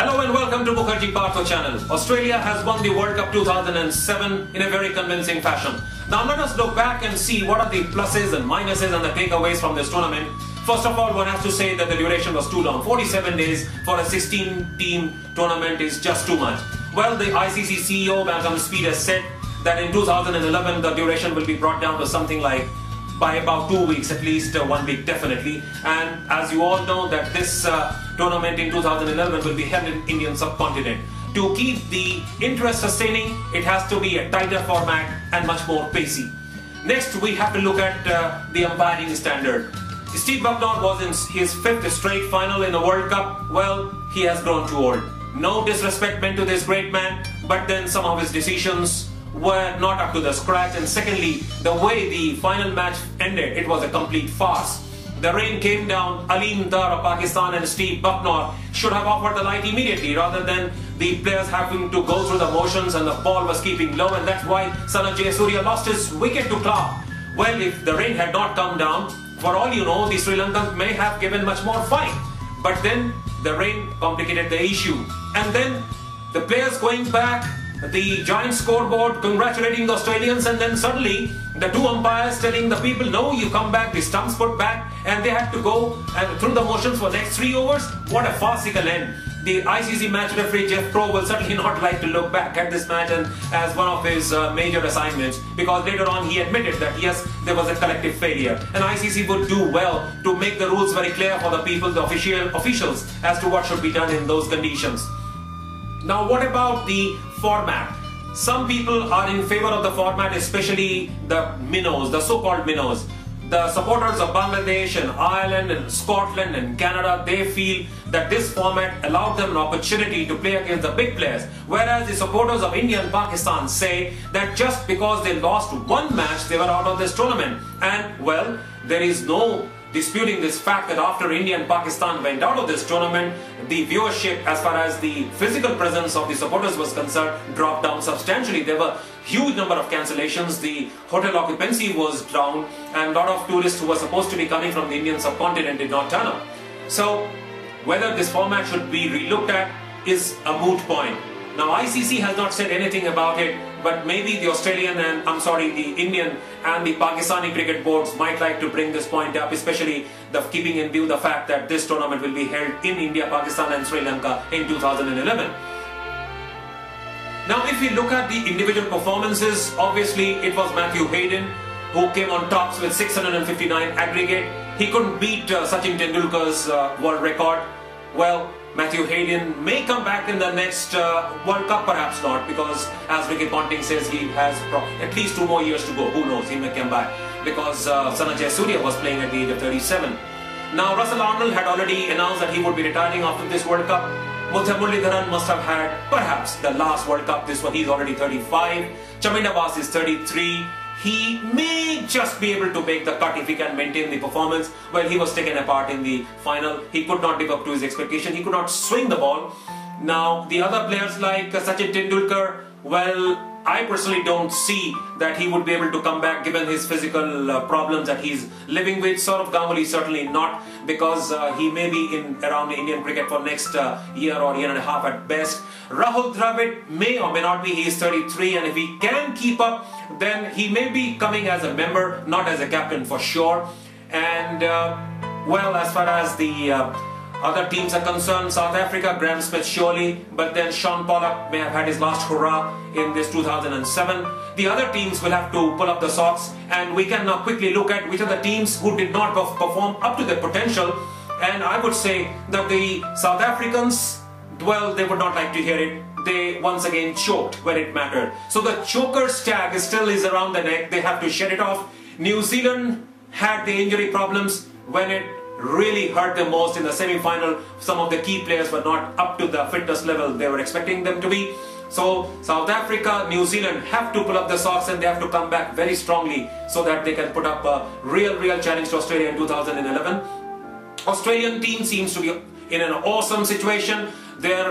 Hello and welcome to Mukherjee Partho channel. Australia has won the World Cup 2007 in a very convincing fashion. Now let us look back and see what are the pluses and minuses and the takeaways from this tournament. First of all, one has to say that the duration was too long. 47 days for a 16-team tournament is just too much. Well, the ICC CEO Malcolm Speed has said that in 2011 the duration will be brought down to something like by about 2 weeks, at least 1 week definitely. And as you all know that this tournament in 2011 will be held in Indian subcontinent. To keep the interest sustaining, it has to be a tighter format and much more pacey. Next, we have to look at the umpiring standard. Steve Bucknor was in his 5th straight final in the World Cup. Well, he has grown too old. No disrespect meant to this great man, but then some of his decisions were not up to the scratch, and secondly, the way the final match ended, it was a complete farce. The rain came down, Aleem Dar of Pakistan and Steve Bucknor should have offered the light immediately rather than the players having to go through the motions, and the ball was keeping low, and that's why Sanjay Surya lost his wicket to Clark. Well, if the rain had not come down, for all you know, the Sri Lankans may have given much more fight. But then the rain complicated the issue. And then the players going back, the giant scoreboard congratulating the Australians, and then suddenly the two umpires telling the people, no, you come back, the stumps put back, and they had to go through the motions for the next 3 overs. What a farcical end. The ICC match referee Jeff Pro will certainly not like to look back at this match and as one of his major assignments, because later on he admitted that yes, there was a collective failure, and ICC would do well to make the rules very clear for the people, the officials, as to what should be done in those conditions. Now, what about the format? Some people are in favor of the format, especially the minnows, the so-called minnows. The supporters of Bangladesh and Ireland and Scotland and Canada, they feel that this format allowed them an opportunity to play against the big players. Whereas the supporters of India and Pakistan say that just because they lost one match, they were out of this tournament. And well, there is no disputing this fact that after India and Pakistan went out of this tournament, the viewership as far as the physical presence of the supporters was concerned dropped down substantially. There were huge number of cancellations, the hotel occupancy was down, and a lot of tourists who were supposed to be coming from the Indian subcontinent did not turn up. So whether this format should be relooked at is a moot point. Now ICC has not said anything about it, but maybe the the Indian and the Pakistani cricket boards might like to bring this point up, especially keeping in view the fact that this tournament will be held in India, Pakistan and Sri Lanka in 2011. Now if we look at the individual performances, obviously it was Matthew Hayden who came on tops with 659 aggregate. He couldn't beat Sachin Tendulkar's world record. Well, Matthew Hayden may come back in the next World Cup, perhaps not, because as Ricky Ponting says, he has at least 2 more years to go. Who knows, he may come back, because Sanjay Surya was playing at the age of 37. Now Russell Arnold had already announced that he would be retiring after this World Cup. Muralidharan must have had perhaps the last World Cup. This one, he's already 35. Chaminda Vaas is 33. He may just be able to make the cut if he can maintain the performance. Well, he was taken apart in the final. He could not live up to his expectation. He could not swing the ball. Now, the other players like Sachin Tendulkar, well, I personally don't see that he would be able to come back given his physical problems that he's living with. Saurav Ganguly certainly not, because he may be around Indian cricket for next year or year and a half at best. Rahul Dravid may or may not be. He is 33, and if he can keep up, then he may be coming as a member, not as a captain for sure. And well, as far as the other teams are concerned, South Africa, Graham Smith surely, but then Sean Pollock may have had his last hurrah in this 2007. The other teams will have to pull up the socks, and we can now quickly look at which are the teams who did not perform up to their potential. And I would say that the South Africans, well, they would not like to hear it. They once again choked where it mattered. So the choker's tag still is around the neck. They have to shed it off. New Zealand had the injury problems when it really hurt them most in the semi-final. Some of the key players were not up to the fitness level they were expecting them to be. So South Africa, New Zealand have to pull up the socks, and they have to come back very strongly so that they can put up a real challenge to Australia in 2011. Australian team seems to be in an awesome situation. Their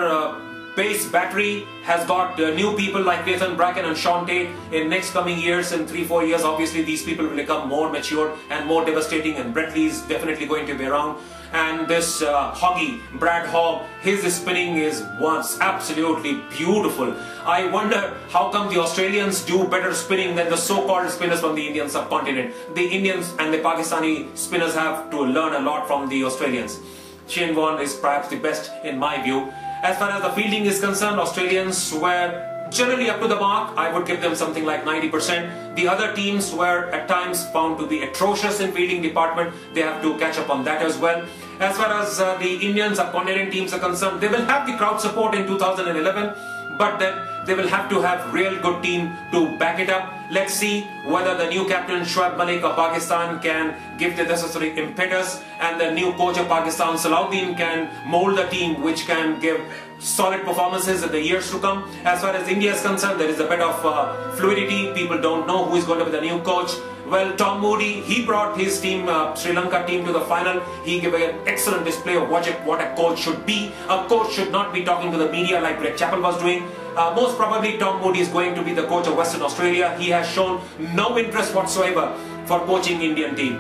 pace battery has got new people like Nathan Bracken and Sean Tate. In next coming years, in 3-4 years, obviously these people will become more mature and more devastating, and Brett Lee is definitely going to be around. And this Hoggy, Brad Hogg, his spinning is once absolutely beautiful. I wonder how come the Australians do better spinning than the so-called spinners from the Indian subcontinent. The Indians and the Pakistani spinners have to learn a lot from the Australians. Shane Warne is perhaps the best in my view. As far as the fielding is concerned, Australians were generally up to the mark. I would give them something like 90%. The other teams were at times found to be atrocious in fielding department. They have to catch up on that as well. As far as the Indian subcontinent teams are concerned, they will have the crowd support in 2011, but then they will have to have real good team to back it up. Let's see whether the new captain Shoaib Malik of Pakistan can give the necessary impetus, and the new coach of Pakistan Salahuddin can mold the team which can give solid performances in the years to come. As far as India is concerned, there is a bit of fluidity. People don't know who is going to be the new coach. Well, Tom Moody, he brought his team, Sri Lanka team, to the final. He gave an excellent display of what a coach should be. A coach should not be talking to the media like Greg Chappell was doing. Most probably Tom Moody is going to be the coach of Western Australia. He has shown no interest whatsoever for coaching Indian team.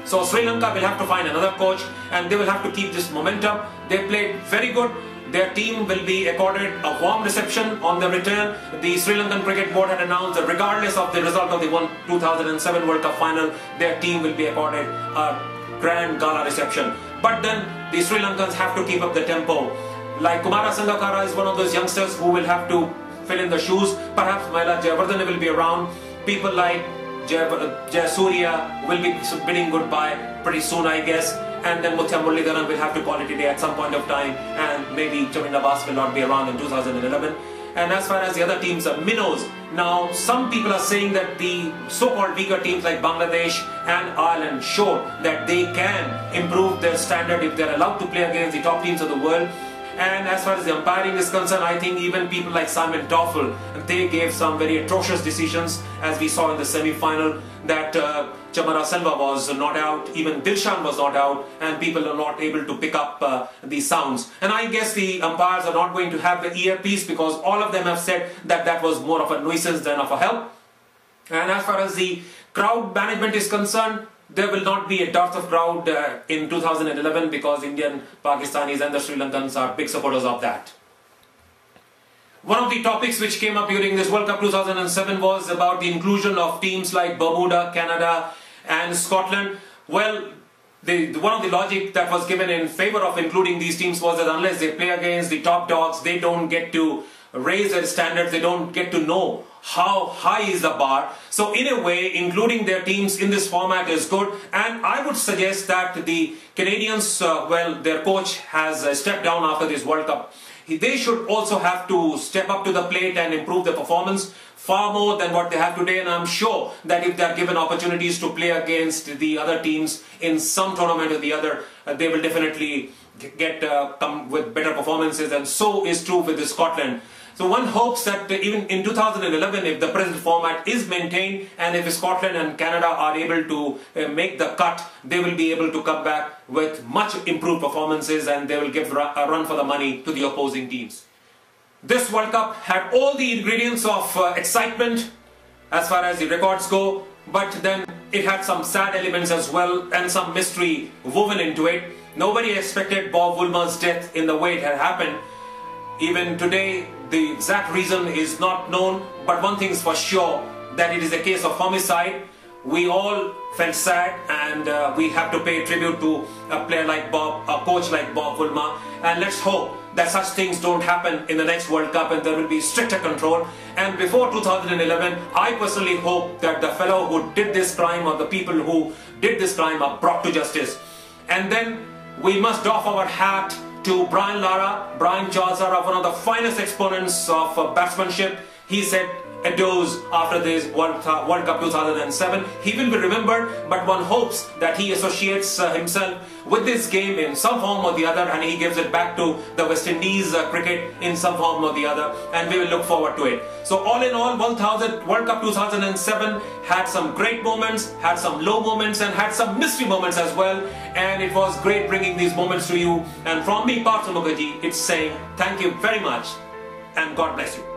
So Sri Lanka will have to find another coach, and they will have to keep this momentum. They played very good. Their team will be accorded a warm reception on the return. The Sri Lankan Cricket Board had announced that regardless of the result of the 2007 World Cup final, their team will be accorded a grand gala reception. But then the Sri Lankans have to keep up the tempo. Like Kumara Sangakkara is one of those youngsters who will have to fill in the shoes. Perhaps Mahela Jayawardene will be around. People like Jayasuriya will be bidding goodbye pretty soon, I guess. And then Muthya Muralidharan will have to call it a day at some point of time, and maybe Chaminda Bas will not be around in 2011. And as far as the other teams are minnows, now some people are saying that the so-called weaker teams like Bangladesh and Ireland show that they can improve their standard if they're allowed to play against the top teams of the world. And as far as the umpiring is concerned, I think even people like Simon Toffel, they gave some very atrocious decisions, as we saw in the semi-final, that Chamara Selva was not out, even Dilshan was not out, and people are not able to pick up the sounds. And I guess the umpires are not going to have the earpiece, because all of them have said that that was more of a nuisance than of a help. And as far as the crowd management is concerned, there will not be a dearth of crowd in 2011, because Indian, Pakistanis and the Sri Lankans are big supporters of that. One of the topics which came up during this World Cup 2007 was about the inclusion of teams like Bermuda, Canada and Scotland. Well, one of the logic that was given in favor of including these teams was that unless they play against the top dogs, they don't get to raise their standards, they don't get to know how high is the bar. So in a way, including their teams in this format is good, and I would suggest that the Canadians, well, their coach has stepped down after this World Cup. They should also have to step up to the plate and improve their performance far more than what they have today, and I'm sure that if they are given opportunities to play against the other teams in some tournament or the other, they will definitely come with better performances, and so is true with Scotland. So one hopes that even in 2011, if the present format is maintained, and if Scotland and Canada are able to make the cut, they will be able to come back with much improved performances, and they will give a run for the money to the opposing teams. This World Cup had all the ingredients of excitement as far as the records go, but then it had some sad elements as well and some mystery woven into it. Nobody expected Bob Woolmer's death in the way it had happened. Even today, the exact reason is not known, but one thing is for sure, that it is a case of homicide. We all felt sad, and we have to pay tribute to a player like Bob, a coach like Bob Woolmer, and let's hope that such things don't happen in the next World Cup and there will be stricter control. And before 2011, I personally hope that the fellow who did this crime, or the people who did this crime, are brought to justice. And then we must doff our hat to Brian Charles Lara, one of the finest exponents of batsmanship. He said adores after this World Cup 2007. He will be remembered, but one hopes that he associates himself with this game in some form or the other, and he gives it back to the West Indies cricket in some form or the other, and we will look forward to it. So all in all, World Cup 2007 had some great moments, had some low moments, and had some mystery moments as well, and it was great bringing these moments to you. And from me, Partha Mukherjee, it's saying thank you very much and God bless you.